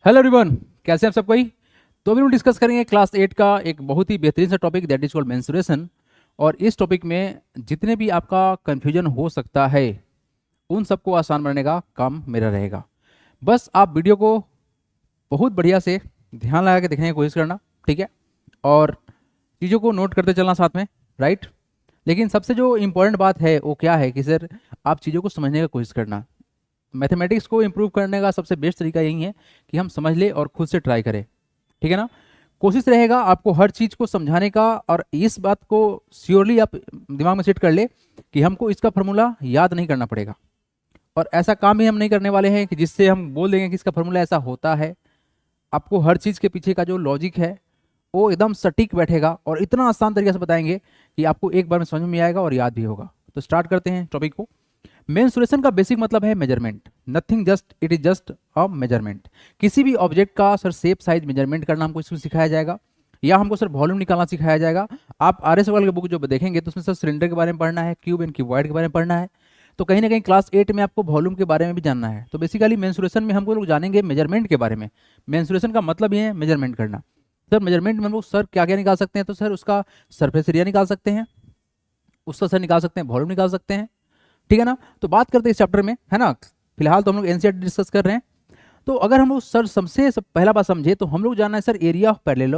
Hello everyone, कैसे हैं आप सब कोई। तो अभी हम डिस्कस करेंगे क्लास 8 का एक बहुत ही बेहतरीन सा topic that is called menstruation. और इस टॉपिक में जितने भी आपका कंफ्यूजन हो सकता है उन सबको आसान बनाने का काम मेरा रहेगा। बस आप वीडियो को बहुत बढ़िया से ध्यान लगा के देखने की कोशिश करना, ठीक है। और चीज़ों को नोट करते चलना साथ में, राइट। लेकिन सबसे जो इम्पोर्टेंट बात है वो क्या है कि सर आप चीज़ों को समझने की कोशिश करना। मैथमेटिक्स को इम्प्रूव करने का सबसे बेस्ट तरीका यही है कि हम समझ ले और खुद से ट्राई करें, ठीक है ना। कोशिश रहेगा आपको हर चीज़ को समझाने का, और इस बात को श्योरली आप दिमाग में सेट कर ले कि हमको इसका फार्मूला याद नहीं करना पड़ेगा। और ऐसा काम भी हम नहीं करने वाले हैं कि जिससे हम बोल देंगे कि इसका फार्मूला ऐसा होता है। आपको हर चीज़ के पीछे का जो लॉजिक है वो एकदम सटीक बैठेगा और इतना आसान तरीके से बताएंगे कि आपको एक बार में समझ में आएगा और याद भी होगा। तो स्टार्ट करते हैं टॉपिक को। मेंसुरेशन का बेसिक मतलब है measurement, nothing just it is just a measurement. किसी भी ऑब्जेक्ट का सर शेप साइज मेजरमेंट करना हमको इसमें सिखाया जाएगा, या हमको सर वॉल्यूम निकालना सिखाया जाएगा। आप आर एस की बुक जो देखेंगे तो उसमें सर सिलेंडर के बारे में पढ़ना है, क्यूब एंड क्यूबॉइड के बारे में पढ़ना है। तो कहीं ना कहीं क्लास 8 में आपको वॉल्यूम के बारे में भी जानना है। तो बेसिकली मेंसुरेशन में हमको लोग जानेंगे मेजरमेंट के बारे में। मेंसुरेशन का मतलब ये है मेजरमेंट करना। सर मेजरमेंट में हम लोग सर क्या क्या निकाल सकते हैं, तो सर उसका सरफेस एरिया निकाल सकते हैं, उसका सर निकाल सकते हैं वॉल्यूम निकाल सकते हैं, ठीक है ना। तो बात करते हैं इस चैप्टर में, है ना। फिलहाल तो हम लोग एनसीईआरटी डिस्कस कर रहे हैं। तो अगर हम लोग सर सबसे पहला बात समझे तो हम लोग जानना है sir area of parallel,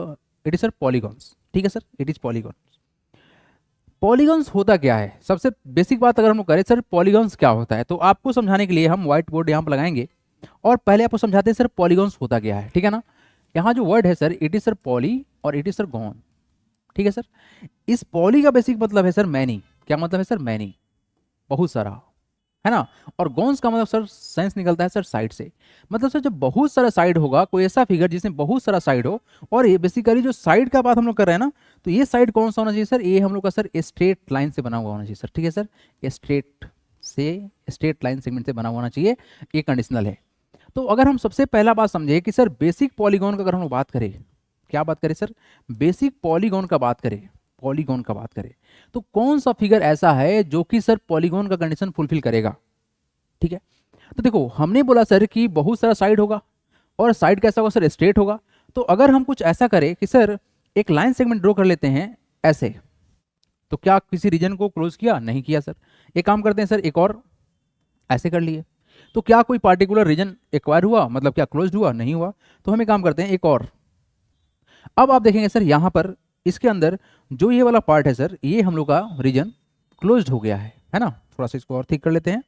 it is sir polygons, ठीक है sir, it is polygons. Polygons होता क्या है, सबसे बेसिक बात अगर हम लोग करें सर पॉलीगॉन्स क्या होता है, तो आपको समझाने के लिए हम व्हाइट बोर्ड यहाँ पर लगाएंगे और पहले आपको समझाते हैं सर पॉलीगॉन्स होता क्या है, ठीक है ना। यहाँ जो वर्ड है sir it is sir poly और इट इज सर गॉन, ठीक है सर। इस पॉली का बेसिक मतलब है सर मैनी। क्या मतलब है सर, मैनी, बहुत सारा, है ना। और गॉन्स का मतलब सर सेंस निकलता है सर साइड से। मतलब सर जब बहुत सारा साइड होगा, कोई ऐसा फिगर जिसमें बहुत सारा साइड हो, और ये बेसिकली जो साइड का बात हम लोग कर रहे हैं ना, तो ये साइड कौन सा होना चाहिए सर, ये हम लोग का सर स्ट्रेट लाइन से बना हुआ होना चाहिए सर, ठीक है सर। स्ट्रेट लाइन सेगमेंट से बना हुआ होना चाहिए, ये कंडीशनल है। तो अगर हम सबसे पहला बात समझे कि सर बेसिक पॉलीगॉन का अगर हम लोग बात करें, क्या बात करें सर, बेसिक पॉलीगॉन का बात करें, पॉलीगॉन का बात करें, तो कौन सा फिगर ऐसा है जो कि सर पॉलीगॉन का कंडीशन फुलफिल करेगा, ठीक है। तो देखो हमने बोला सर कि बहुत सारा साइड होगा, और साइड कैसा होगा सर, स्ट्रेट होगा। तो अगर हम कुछ ऐसा करें कि सर एक लाइन सेगमेंट ड्रॉ कर लेते हैं ऐसे, तो क्या किसी रीजन को क्लोज किया, नहीं किया सर। एक काम करते हैं सर, एक और ऐसे कर लिए, तो क्या कोई पार्टिकुलर रीजन एक्वायर हुआ, मतलब क्या क्लोज हुआ, नहीं हुआ। तो हम एक काम करते हैं एक और। अब आप देखेंगे सर यहाँ पर इसके अंदर जो ये वाला पार्ट है सर, ये हम लोग का रीजन क्लोज्ड हो गया है ना। थोड़ा सा इसको और ठीक कर लेते हैं,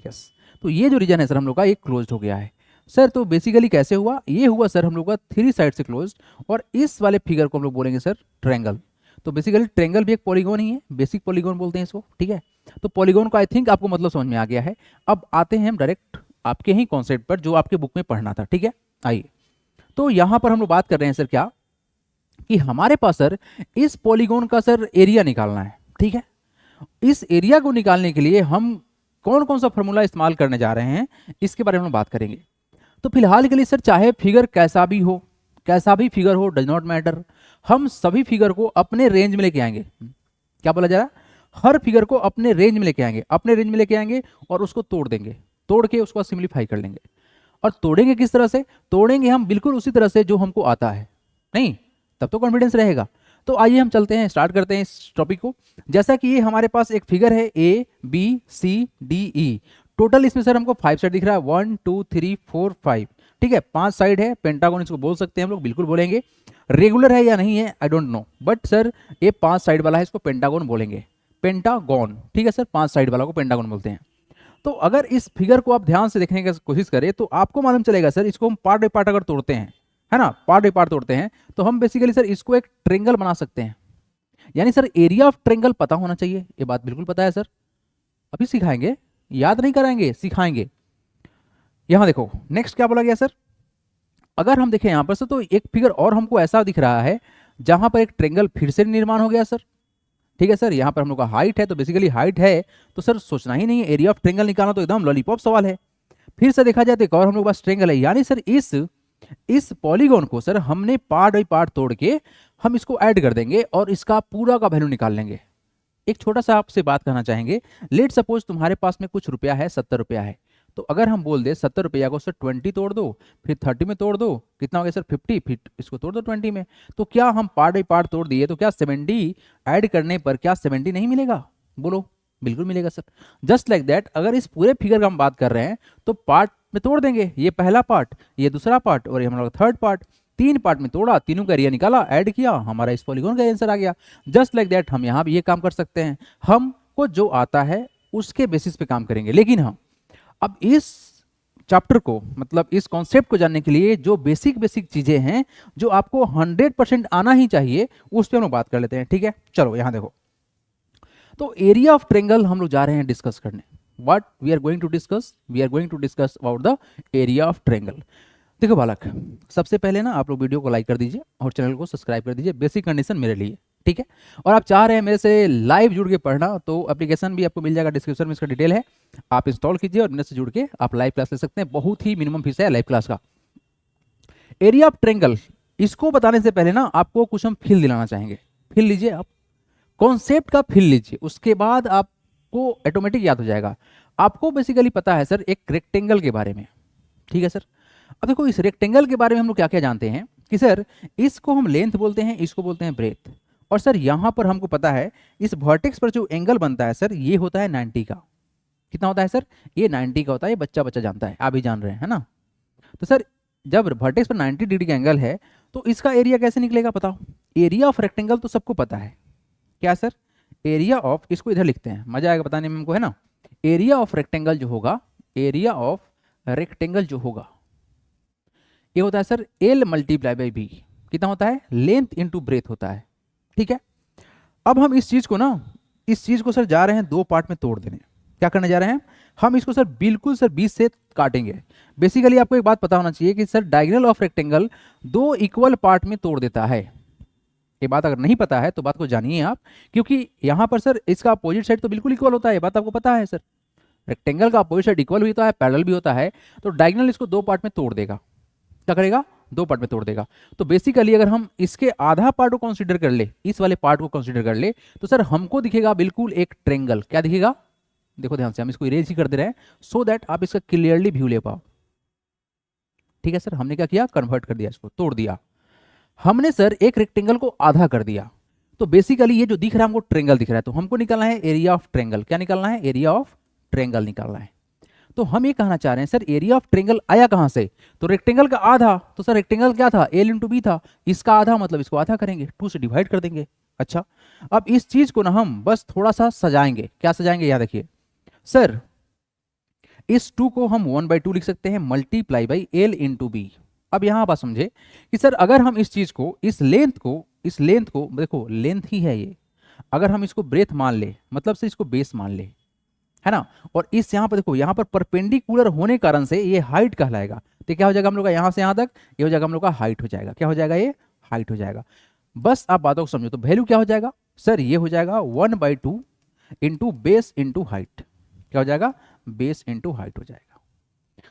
यस। तो ये जो रीजन है सर हम लोग का, ये क्लोज्ड हो गया है सर। तो बेसिकली कैसे हुआ, ये हुआ सर हम लोग का थ्री साइड से क्लोज्ड, और इस वाले फिगर को हम लोग बोलेंगे सर ट्रायंगल। तो बेसिकली ट्रायंगल भी एक पॉलीगॉन ही है, बेसिक पॉलीगॉन बोलते हैं इसको, ठीक है। तो पॉलीगॉन का आई थिंक आपको मतलब समझ में आ गया है। अब आते हैं हम डायरेक्ट आपके ही कॉन्सेप्ट पर जो आपके बुक में पढ़ना था, ठीक है। आइए, तो यहाँ पर हम लोग बात कर रहे हैं सर क्या, कि हमारे पास सर इस पॉलीगॉन का सर एरिया निकालना है, ठीक है। इस एरिया को निकालने के लिए हम कौन कौन सा फॉर्मूला इस्तेमाल करने जा रहे हैं इसके बारे में हम बात करेंगे। तो फिलहाल के लिए सर चाहे फिगर कैसा भी हो, कैसा भी फिगर हो, डज नॉट मैटर, हम सभी फिगर को अपने रेंज में लेके आएंगे। क्या बोला जा रहा है, हर फिगर को अपने रेंज में लेके आएंगे, अपने रेंज में लेके आएंगे और उसको तोड़ देंगे, तोड़ के उसको सिंप्लीफाई कर लेंगे। और तोड़ेंगे किस तरह से, तोड़ेंगे हम बिल्कुल उसी तरह से जो हमको आता है, नहीं तब तो कॉन्फिडेंस रहेगा। तो आइए हम चलते हैं, स्टार्ट करते हैं इस टॉपिक को। जैसा कि ये हमारे पास एक फिगर है A B C D E, total इसमें सर हमको 5 साइड दिख रहा है, 1 2 3 4 5, ठीक है। 5 साइड है, पेंटागन इसको बोल सकते हैं हम लोग, बिल्कुल बोलेंगे। रेगुलर है या नहीं है I don't know, but sir ये 5 साइड वाला है, इसको पेंटागन बोलेंगे, पेंटागन, ठीक है सर। 5 साइड वाला को पेंटागन बोलते हैं। तो अगर इस फिगर को आप ध्यान से देखने की कोशिश करें तो आपको मालूम चलेगा सर, इसको हम पार्ट बाई पार्ट अगर तोड़ते हैं, है ना, पार्ट बाई पार्ट तोड़ते हैं, तो हम बेसिकली सर इसको एक ट्रेंगल बना सकते हैं। यानी सर एरिया ऑफ ट्रेंगल पता होना चाहिए, ये बात बिल्कुल पता है सर, अभी सिखाएंगे, याद नहीं कराएंगे, सिखाएंगे। यहां देखो नेक्स्ट क्या बोला गया सर, अगर हम देखें यहां पर सर, तो एक फिगर और हमको ऐसा दिख रहा है जहां पर एक ट्रेंगल फिर से निर्माण हो गया सर, ठीक है सर। यहाँ पर हम लोग का हाइट है, तो बेसिकली हाइट है तो सर सोचना ही नहीं है, एरिया ऑफ ट्रेंगल निकालना तो एकदम लॉलीपॉप सवाल है। फिर से देखा जाए तो एक और हम लोग के पास ट्रेंगल है, यानी सर इस पॉलीगॉन को सर हमने पार्ट बाई पार्ट तोड़ के हम इसको ऐड कर देंगे और इसका पूरा का वैल्यू निकाल लेंगे। एक छोटा सा आपसे बात करना चाहेंगे, लेट सपोज तुम्हारे पास में कुछ रुपया है, 70 रुपया है, तो अगर हम बोल दे 70 रुपया को सर 20 तोड़ दो, फिर 30 में तोड़ दो, कितना हो गया सर 50, फिर इसको तोड़ दो 20 में, तो क्या हम पार्ट बाई पार्ट तोड़ दिए तो क्या 70 ऐड करने पर क्या 70 नहीं मिलेगा? बोलो, बिल्कुल मिलेगा सर। जस्ट लाइक दैट अगर इस पूरे फिगर का हम बात कर रहे हैं तो पार्ट में तोड़ देंगे, ये पहला पार्ट, ये दूसरा पार्ट और ये हमारा थर्ड पार्ट, 3 पार्ट में तोड़ा, तीनों का एरिया निकाला, ऐड किया, हमारा इस पॉलीगॉन का आंसर आ गया। जस्ट लाइक दैट हम यहाँ भी ये काम कर सकते हैं, हमको जो आता है उसके बेसिस पे काम करेंगे। लेकिन हाँ, अब इस चैप्टर को मतलब इस कॉन्सेप्ट को जानने के लिए जो बेसिक चीजें हैं जो आपको 100% आना ही चाहिए, उस पर हम लोग बात कर लेते हैं। ठीक है, चलो यहाँ देखो, तो एरिया ऑफ ट्रायंगल हम लोग जा रहे हैं डिस्कस करने। What we are going to discuss? We are going to discuss about the area of triangle. देखो बालक, सबसे पहले ना आप लोग वीडियो को लाइक कर दीजिए और चैनल को सब्सक्राइब कर दीजिए, बेसिक कंडीशन मेरे लिए, ठीक है। और आप चाह रहे हैं मेरे से लाइव जुड़ के पढ़ना, तो एप्लीकेशन भी आपको मिल जाएगा, डिस्क्रिप्शन में इसका डिटेल है, आप इंस्टॉल कीजिए और मेरे से जुड़ के आप लाइव क्लास ले सकते हैं। बहुत ही मिनिमम फीस है लाइव क्लास का। एरिया ऑफ ट्रायंगल, इसको बताने से पहले ना आपको कुछ हम फील दिलाना चाहेंगे। फील लीजिए, आप कॉन्सेप्ट का फील लीजिए, उसके बाद आपको ऑटोमेटिक याद हो जाएगा। आपको बेसिकली पता है सर एक रेक्टेंगल के बारे में, ठीक है सर। अब देखो इस रेक्टेंगल के बारे में हम लोग क्या क्या जानते हैं कि सर इसको हम लेंथ बोलते हैं, इसको बोलते हैं ब्रेथ, और सर यहां पर हमको पता है इस वर्टेक्स पर जो एंगल बनता है सर ये होता है 90 का। कितना होता है सर? ये 90 का होता है, ये बच्चा बच्चा जानता है, आप भी जान रहे हैं, है ना। तो सर जब वर्टेक्स पर 90 डिग्री का एंगल है तो इसका एरिया कैसे निकलेगा बताओ? एरिया ऑफ रेक्टेंगल तो सबको पता है, क्या सर? एरिया ऑफ, इसको इधर लिखते हैं, मजा आएगा बताने में हमको, है ना। एरिया ऑफ रेक्टेंगल जो होगा, एरिया ऑफ रेक्टेंगल जो होगा ये होता है sir L multiply by B. कितना होता है? लेंथ इनटू ब्रेथ होता है, ठीक है। अब हम इस चीज को सर जा रहे हैं दो पार्ट में तोड़ देने। क्या करने जा रहे हैं हम? इसको सर बिल्कुल सर 20 से काटेंगे। बेसिकली आपको एक बात पता होना चाहिए कि सर डायगोनल ऑफ रेक्टेंगल दो इक्वल पार्ट में तोड़ देता है। ये बात अगर नहीं पता है तो बात को जानिए आप, क्योंकि यहां पर सर इसका अपोजिट साइड तो बिल्कुल इक्वल होता है, ये बात आपको पता है सर। रेक्टेंगल का अपोजिट साइड इक्वल भी होता है, पैरेलल भी होता है, तो डायगोनल इसको दो पार्ट में तोड़ देगा। क्या करेगा? दो पार्ट में तोड़ देगा। तो बेसिकली अगर हम इसके आधा पार्ट को कंसीडर कर ले, इस वाले पार्ट को कंसीडर कर ले, तो सर हमको दिखेगा बिल्कुल एक ट्रायंगल। क्या दिखेगा? देखो ध्यान से, हम इसको इरेज ही कर दे रहे हैं सो दैट आप इसका क्लियरली व्यू ले पाओ। ठीक है सर, हमने क्या किया? कन्वर्ट कर दिया, इसको तोड़ दिया हमने सर, एक रेक्टेंगल को आधा कर दिया। तो बेसिकली ये जो दिख रहा है हमको ट्रायंगल दिख रहा है, तो हमको निकालना है एरिया ऑफ ट्रायंगल। क्या निकालना है? एरिया ऑफ ट्रायंगल निकालना है। तो हम ये कहना चाह रहे हैं सर एरिया ऑफ ट्रायंगल आया कहां से? तो रेक्टेंगल का आधा, तो सर रेक्टेंगल क्या था? L इंटू बी था, इसका आधा मतलब इसको आधा करेंगे, 2 से डिवाइड कर देंगे। अच्छा, अब इस चीज को ना हम बस थोड़ा सा सजाएंगे। क्या सजाएंगे? याद रखिए सर, इस 2 को हम 1/2 लिख सकते हैं multiply by L into B. अब यहां आप समझे कि सर अगर हम इस चीज को, इस लेंथ को देखो, लेंथ ही है ये, अगर हम इसको ब्रेथ मान ले, मतलब से इसको बेस मान ले, है ना, और इस यहां पर देखो, यहां पर परपेंडिकुलर होने कारण से ये हाइट कहलाएगा। तो क्या हो जाएगा हम लोग का? यहां से यहां तक ये हो जाएगा हम लोग का हाइट हो जाएगा। क्या हो जाएगा? ये हाइट हो जाएगा। बस आप बातों को समझो। तो वैल्यू क्या हो जाएगा सर? ये हो जाएगा 1/2 इंटू बेस इंटू हाइट। क्या हो जाएगा? बेस इंटू हाइट हो जाएगा।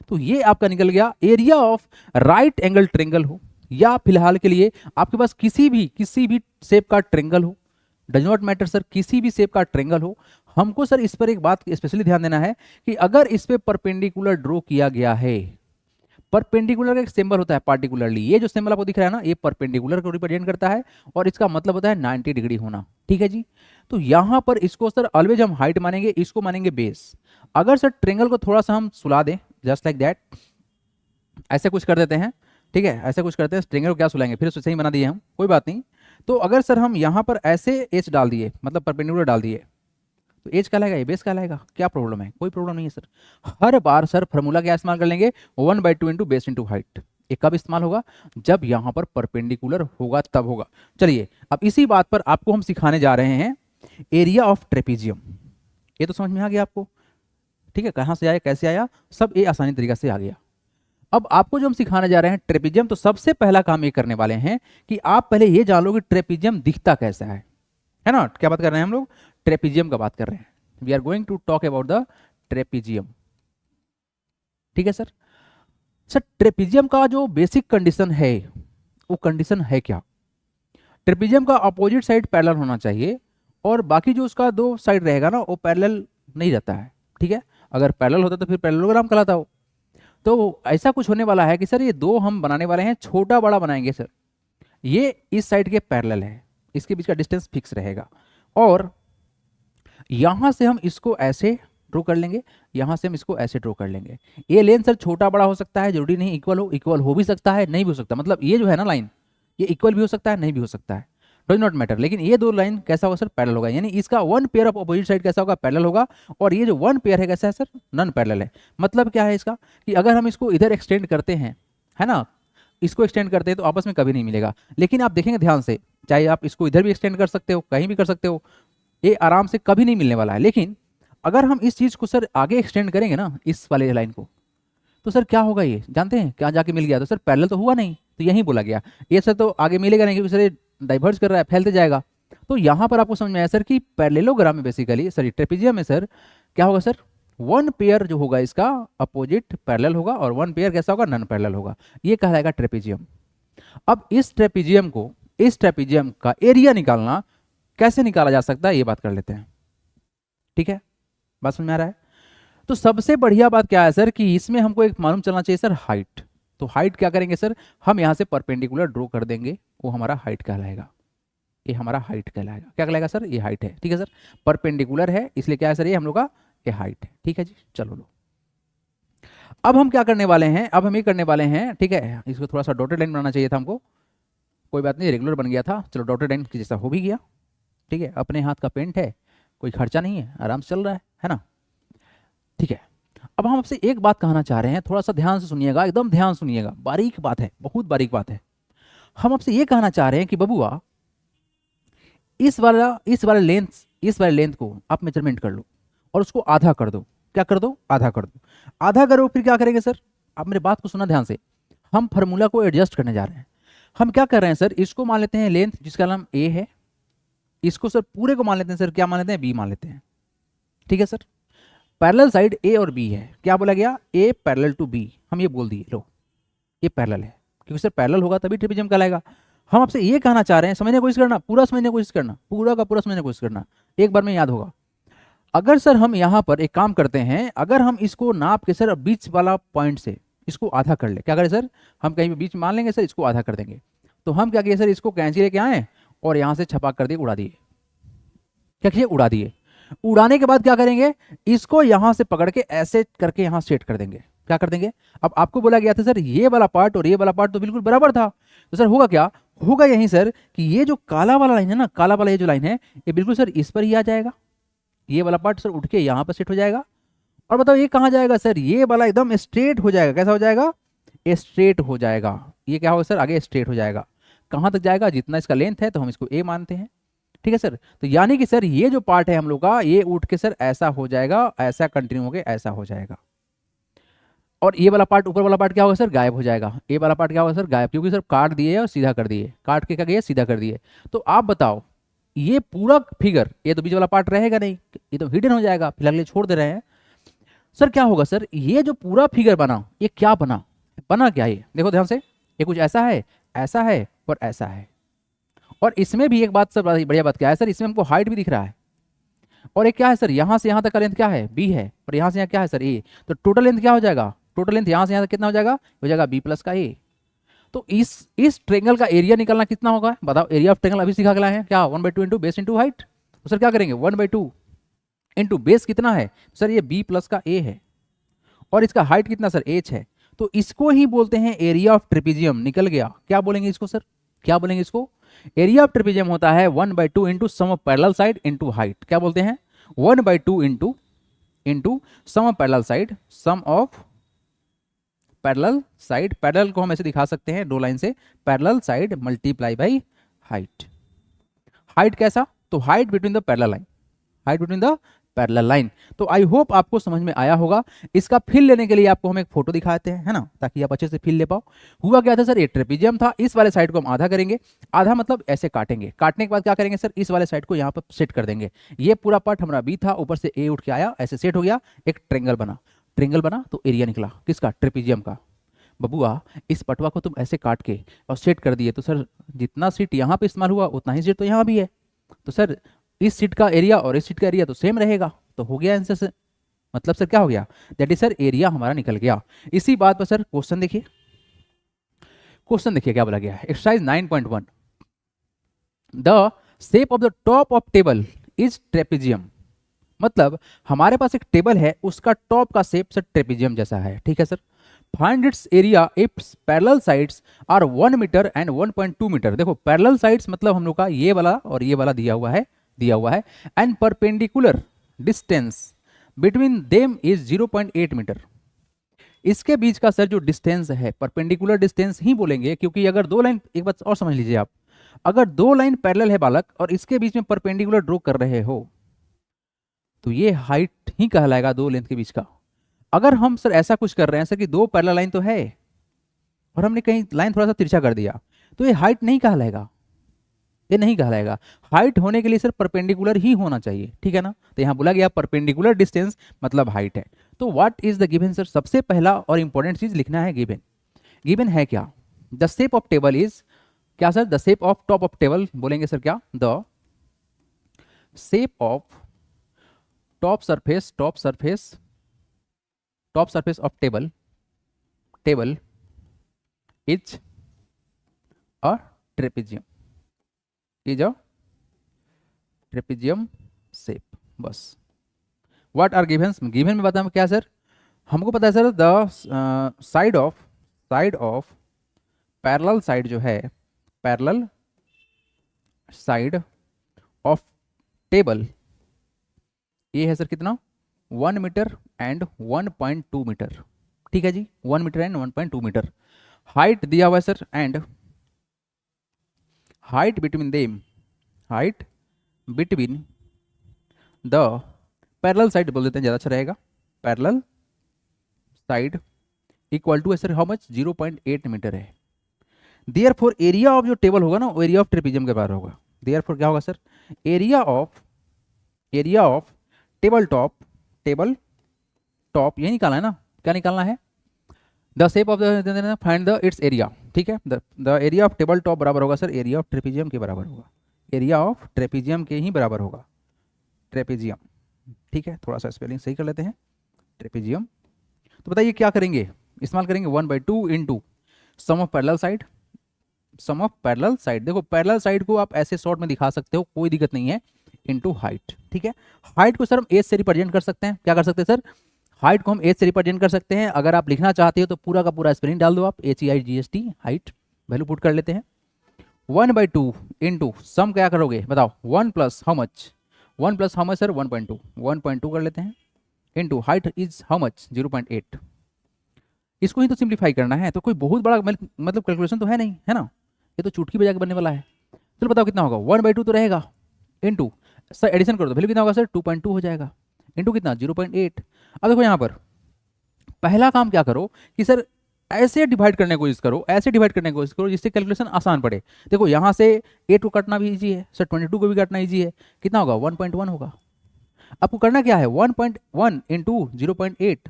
तो ये आपका निकल गया area of right angle triangle हो, या फिलहाल के लिए आपके पास किसी भी शेप का ट्रायंगल हो, डज नॉट मैटर सर, किसी भी शेप का ट्रायंगल हो। हमको सर इस पर एक बात स्पेशली ध्यान देना है कि अगर इस पे परपेंडिकुलर ड्रॉ किया गया है, परपेंडिकुलर का एक सिंबल होता है पार्टिकुलरली, ये जो सिंबल आपको दिख रहा है ना, ये परपेंडिकुलर को रिप्रेजेंट करता है और इसका मतलब होता है 90 डिग्री होना। ठीक है जी। तो यहां पर इसको सर ऑलवेज हम हाइट मानेंगे, इसको मानेंगे बेस। अगर सर ट्रायंगल को थोड़ा सा हम सुला दें, जस्ट लाइक दैट, ऐसे कुछ कर देते हैं, ठीक है, ऐसे कुछ करते हैं, ट्रायंगल को क्या सुलाएंगे, फिर उससे सही बना दिए हम, कोई बात नहीं। तो अगर सर हम यहां पर ऐसे एच डाल दिए, मतलब परपेंडिकुलर डाल दिए, तो एज कहलाएगा, ये बेस कहलाएगा। क्या प्रॉब्लम है? कोई प्रॉब्लम नहीं है सर। हर बार सर फॉर्मूला क्या इस्तेमाल कर लेंगे? 1/2 इंटू बेस इंटू हाइट। ये कब इस्तेमाल होगा? जब यहां पर परपेंडिकुलर होगा तब होगा। चलिए, अब इसी बात पर आपको हम सिखाने जा रहे हैं एरिया ऑफ ट्रेपीजियम। ये तो समझ में आ गया आपको, ठीक है, कहां से आया, कैसे आया, सब ये आसानी तरीका से आ गया। अब आपको जो हम सिखाने जा रहे हैं ट्रेपीजियम, तो सबसे पहला काम ये करने वाले हैं कि आप पहले ये जान लो कि ट्रेपीजियम दिखता कैसा है ना। क्या बात कर रहे हैं हम लोग? ट्रेपीजियम का बात कर रहे हैं। We are going to talk about the trapezium, ठीक है सर। सर ट्रेपीजियम का जो बेसिक कंडीशन है, वो कंडीशन है क्या? ट्रेपीजियम का अपोजिट साइड पैरेलल होना चाहिए और बाकी जो उसका दो साइड रहेगा ना, वो पैरेलल नहीं रहता है, ठीक है। अगर पैरेलल होता तो फिर पैरेललोग्राम कहलाता हो। तो ऐसा कुछ होने वाला है कि सर ये दो हम बनाने वाले हैं, छोटा बड़ा बनाएंगे सर। ये इस साइड के पैरेलल है, इसके बीच का डिस्टेंस फिक्स रहेगा, और यहां से हम इसको ऐसे ड्रॉ कर लेंगे, यहां से हम इसको ऐसे ड्रॉ कर लेंगे। ये लेंथ सर छोटा बड़ा हो सकता है, जरूरी नहीं इक्वल हो भी सकता है, नहीं भी हो सकता। मतलब ये जो है ना लाइन, ये इक्वल भी हो सकता है, नहीं भी हो सकता है, डज नॉट मैटर। लेकिन ये दो लाइन कैसा होगा सर, पैरेलल होगा, यानी इसका one pair of opposite side कैसा होगा, पैरेलल होगा। और ये जो वन पेयर है कैसा है सर, नॉन पैरेलल है। मतलब क्या है इसका, कि अगर हम इसको इधर एक्सटेंड करते हैं, है ना, इसको एक्सटेंड करते हैं तो आपस में कभी नहीं मिलेगा। लेकिन आप देखेंगे ध्यान से, चाहे आप इसको इधर भी एक्सटेंड कर सकते हो, कहीं भी कर सकते हो, ये आराम से कभी नहीं मिलने वाला है। लेकिन अगर हम इस चीज को सर आगे एक्सटेंड करेंगे ना, इस वाले लाइन को, तो सर क्या होगा, ये जानते हैं क्या, जाके मिल गया तो सर पैरेलल तो हुआ नहीं, तो यही बोला गया। ये सर तो आगे मिलेगा नहीं, क्योंकि सर ये डाइवर्ज कर रहा है, फैलते जाएगा। तो यहाँ पर आपको समझ में आया सर कि पैरेललोग्राम में बेसिकली, सॉरी ट्रेपेजियम में सर क्या होगा सर, वन पेयर जो होगा इसका अपोजिट पैरेलल होगा, और वन पेयर कैसा होगा, नॉन पैरेलल होगा। ये कहलाएगा ट्रेपेजियम। अब इस ट्रेपेजियम का एरिया निकालना कैसे निकाला जा सकता है, ये बात कर लेते हैं। ठीक है, बात समझ में आ रहा है। तो सबसे बढ़िया बात क्या है सर, कि इसमें हमको एक मालूम चलना चाहिए सर, हाइट। तो हाइट क्या करेंगे सर, हम यहां से परपेंडिकुलर ड्रॉ कर देंगे, वो हमारा हाइट कहलाएगा। ये हमारा हाइट कहलाएगा, क्या कहलाएगा सर, ये हाइट है। ठीक है सर, परपेंडिकुलर है इसलिए क्या है सर, ये हम लोग का ये हाइट है। ठीक है जी, चलो लो। अब हम क्या करने वाले हैं, अब हम ये करने वाले हैं, ठीक है, इसको थोड़ा सा डॉटेड लाइन बनाना चाहिए था हमको, कोई बात नहीं, रेगुलर बन गया था, चलो डॉटेड लाइन की जैसा हो भी गया। ठीक है, अपने हाथ का पेंट है, कोई खर्चा नहीं है, आराम से चल रहा है ना। ठीक है, अब हम आपसे एक बात कहना चाह रहे हैं, थोड़ा सा ध्यान से सुनिएगा, एकदम ध्यान सुनिएगा, बारीक बात है, बहुत बारीक बात है। हम आपसे ये कहना चाह रहे हैं कि बबुआ, इस वाला लेंथ को आप मेजरमेंट कर लो और उसको आधा कर दो। क्या कर दो, आधा कर दो। आधा करो, फिर क्या करेंगे सर, आप मेरे बात को सुना ध्यान से, हम फार्मूला को एडजस्ट करने जा रहे हैं। हम क्या कर रहे हैं सर, इसको मान लेते हैं लेंथ, जिसका नाम ए है, इसको सर पूरे को मान लेते हैं सर, क्या मान लेते हैं, बी मान लेते हैं। ठीक है सर, पैरेलल साइड ए और बी है, क्या बोला गया, ए पैरेलल टू बी, हम ये बोल दिए, लो ये पैरेलल है, क्योंकि सर पैरेलल होगा तभी ट्रिपेजियम कहलाएगा। हम आपसे ये कहना चाह रहे हैं, समझने की कोशिश करना, पूरा समझने की कोशिश करना, पूरा का पूरा समझने की कोशिश करना, एक बार में याद होगा। अगर सर हम यहाँ पर एक काम करते हैं, अगर हम इसको नाप के सर बीच वाला पॉइंट से इसको आधा कर ले, क्या करें सर, हम कहीं भी बीच मान लेंगे सर, इसको आधा कर देंगे। तो हम क्या किए सर, इसको कैंची लेके आए और यहाँ से छपाक कर दिए, उड़ा दिए। क्या किए, उड़ा दिए। उड़ाने के बाद क्या करेंगे, इसको यहां से पकड़ के ऐसे करके यहां सेट कर देंगे। क्या कर देंगे, अब आपको बोला गया था सर ये वाला पार्ट और ये वाला पार्ट तो बिल्कुल बराबर था, तो सर होगा क्या, होगा यही सर कि ये जो काला वाला लाइन है ना, काला वाला ये जो लाइन है, ये बिल्कुल सर इस पर ही आ जाएगा। ये वाला पार्ट सर उठ के यहाँ पर सेट हो जाएगा। और बताओ ये कहाँ जाएगा सर, ये वाला एकदम स्ट्रेट हो जाएगा। कैसा हो जाएगा, स्ट्रेट हो जाएगा। ये क्या होगा सर, आगे स्ट्रेट हो जाएगा। कहाँ तक जाएगा, जितना इसका लेंथ है, तो हम इसको ए मानते हैं। ठीक है सर, तो यानी कि सर ये जो पार्ट है हम लोग का, ये उठ के सर ऐसा हो जाएगा, ऐसा कंटिन्यू होके ऐसा हो जाएगा। और ये वाला पार्ट, ऊपर वाला पार्ट क्या होगा सर, गायब हो जाएगा। ये वाला पार्ट क्या होगा सर, गायब, क्योंकि सर काट दिए और सीधा कर दिए, काट के क्या किए, सीधा कर दिए। तो आप बताओ, ये पूरा फिगर, ये तो बीच वाला पार्ट रहेगा नहीं, ये तो हिडन हो जाएगा, फिलहाल ये छोड़ दे रहे हैं। सर क्या होगा सर, ये जो पूरा फिगर बना, ये क्या बना, बना क्या, ये देखो ध्यान से, ये कुछ ऐसा है, ऐसा है और ऐसा है। और इसमें भी एक बात सर, बढ़िया बात क्या है सर, इसमें हमको हाइट भी दिख रहा है। और एक क्या है सर, यहां से यहां तक का लेंथ क्या है, बी है, और यहां से यहाँ क्या है सर, ए। तो टोटल लेंथ क्या हो जाएगा, टोटल लेंथ यहां से यहां तक कितना हो जाएगा बी प्लस का ए। तो इस ट्रेंगल का एरिया निकालना कितना होगा, बताओ, एरिया ऑफ ट्रेंगल अभी सीखा गया है क्या, 1/2 इंटू बेस इंटू हाइट। तो सर क्या करेंगे, 1/2 इंटू बेस कितना है सर, ये बी प्लस का ए है, और इसका हाइट कितना सर, एच है। तो इसको ही बोलते हैं एरिया ऑफ ट्रेपेजियम। निकल गया, क्या बोलेंगे इसको सर, क्या बोलेंगे इसको, एरिया ऑफ ट्रेपेजियम होता है 1/2 into sum of parallel side into height. क्या बोलते हैं, 1/2 into sum of parallel side, sum of parallel side, parallel को हम ऐसे दिखा सकते हैं दो लाइन से, parallel side multiply by height. Height कैसा, तो height between the parallel line, height between the parallel line. तो आई होप आपको समझ में आया होगा। इसका फील लेने के लिए आपको हम एक फोटो दिखाते हैं, है ना, ताकि आप अच्छे से फील ले पाओ। हुआ क्या था सर, ये ट्रेपेजियम था, इस वाले साइड को हम आधा करेंगे, आधा मतलब ऐसे काटेंगे, काटने के बाद क्या करेंगे सर, इस वाले साइड को यहाँ पर सेट कर देंगे। ये पूरा पार्ट हमारा बी था, ऊपर से ए उठ के आया, ऐसे सेट हो गया, एक ट्रेंगल बना, ट्रेंगल बना तो एरिया निकला किसका, ट्रेपेजियम का। बबुआ इस पटवा को तुम ऐसे काट के और सेट कर दिए, तो सर जितना सीट यहाँ पे इस्तेमाल हुआ उतना ही सीट तो यहाँ भी है, तो सर इस सीट का एरिया और इस सीट का एरिया तो सेम रहेगा। तो हो गया आंसर से, मतलब सर क्या हो गया, दैट इज सर एरिया हमारा निकल गया। इसी बात पर सर क्वेश्चन देखिए, क्वेश्चन देखिए क्या बोला गया है, exercise 9.1, the shape of the top of table is trapezium. मतलब हमारे पास एक टेबल है, उसका टॉप का शेप सर ट्रेपेजियम जैसा है, ठीक है sir. Find its area if parallel sides are 1 metre and 1.2 metre. देखो पैरेलल साइड्स मतलब हम लोग का ये वाला और ये वाला दिया हुआ है and perpendicular distance between them is 0.8 metre. इसके बीच का सर जो डिस्टेंस है, परपेंडिकुलर डिस्टेंस ही बोलेंगे, क्योंकि अगर दो लाइन, एक बात और समझ लीजिए आप, अगर दो लाइन पैरेलल है बालक और इसके बीच में परपेंडिकुलर ड्रॉ कर रहे हो तो ये हाइट ही कहलाएगा दो लेंथ के बीच का। अगर हम सर ऐसा कुछ कर रहे हैं सर कि दो पैरेलल लाइन तो है और हमने कहीं लाइन थोड़ा सा तिरछा कर दिया, तो ये हाइट नहीं कहलाएगा, ये नहीं कहलाएगा। हाइट होने के लिए सर परपेंडिकुलर ही होना चाहिए, ठीक है ना। तो यहाँ बोला गया परपेंडिकुलर डिस्टेंस मतलब हाइट है। तो what is the given sir, सबसे पहला और इंपॉर्टेंट चीज लिखना है गिवन। गिवन है क्या, the shape of table is क्या sir, the shape of top of table बोलेंगे सर क्या, the shape of top surface of table is a trapezium, is a trapezium shape. बस व्हाट आर गिवन्स, गिवन में बताया क्या sir, हमको पता है sir the side of parallel side जो है, पैरेलल साइड ऑफ टेबल ये है सर कितना, 1 मीटर एंड 1.2 मीटर, ठीक है जी, 1 मीटर एंड 1.2 मीटर। हाइट दिया हुआ है sir, and height between them, height between the parallel side बोल देते हैं, ज़्यादा अच्छा रहेगा, पैरेलल साइड इक्वल टू है सर हाउ मच, 0.8 मीटर है। देयरफॉर एरिया ऑफ जो टेबल होगा ना वो एरिया ऑफ ट्रेपेजियम के बराबर होगा। देयरफॉर क्या होगा sir, area of table top यही निकालना है ना, क्या निकालना है, the shape of the find the it's area, ठीक है। The area of table top बराबर होगा सर एरिया ऑफ ट्रेपेजियम के बराबर होगा, एरिया ऑफ ट्रेपेजियम के ही बराबर होगा, ट्रेपेजियम, ठीक है। थोड़ा सा स्पेलिंग सही कर लेते हैं, ट्रेपेजियम। तो बताइए क्या करेंगे, इस्तेमाल करेंगे 1/2 into sum of parallel side, sum of parallel side. देखो पैरेलल साइड को आप ऐसे शॉर्ट में दिखा सकते हो, कोई दिक्कत नहीं है, इनटू हाइट, ठीक है। हाइट को सर हम एज से रिप्रेजेंट कर सकते हैं, क्या कर सकते हैं सर, हाइट को हम एज से रिप्रेजेंट कर सकते हैं। अगर आप लिखना चाहते हो तो पूरा का पूरा स्पेलिंग डाल दो आप, HEIGHT, हाइट वैल्यू पुट कर लेते हैं। 1/2 इंटू सम क्या करोगे बताओ, 1 plus how much, 1 plus how much sir 1.2 कर लेते हैं, into height is how much 0.8। इसको ही तो सिंप्लीफाई करना है, तो कोई बहुत बड़ा मतलब कैलकुलेशन तो है नहीं, है ना, ये तो चुटकी बजा के बनने वाला है। चलो बताओ कितना होगा, 1/2 तो रहेगा, इंटू सर एडिशन कर दो, वैल्यू कितना होगा सर 2.2 हो जाएगा, इंटू कितना 0.8। अब देखो यहाँ पर पहला काम क्या करो कि सर ऐसे डिवाइड करने की कोशिश करो, ऐसे डिवाइड करने की कोशिश करो जिससे कैलकुलेशन आसान पड़े। देखो यहाँ से 8 को काटना भी इजी है सर, 22 को भी काटना इजी है, कितना होगा 1.1 होगा। आपको करना क्या है 1.1 इंटू 0.8।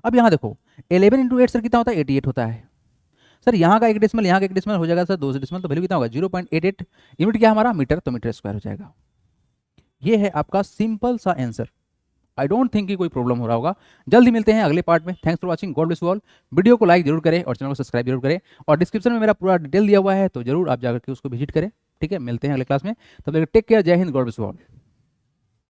अब यहाँ देखो 11 इंटू 8 सर कितना होता है 88 होता है सर, यहाँ का एक डेसिमल यहाँ का एक डेसिमल हो जाएगा सर 2 डेसिमल, तो वैल्यू कितना होगा 0.88। यूनिट क्या हमारा मीटर, तो मीटर स्क्वायर हो जाएगा। ये है आपका सिंपल सा आंसर। आई डोंट थिंक कि कोई प्रॉब्लम हो रहा होगा। जल्दी मिलते हैं अगले पार्ट में। Thanks for watching, God bless you all. Video को लाइक जरूर करें और चैनल को सब्सक्राइब जरूर करें, और डिस्क्रिप्शन में मेरा पूरा डिटेल दिया हुआ है तो जरूर आप जाकर के उसको विजिट करें, ठीक है। मिलते हैं अगले क्लास में, तब तक टेक केयर, जय Hind, God bless you all.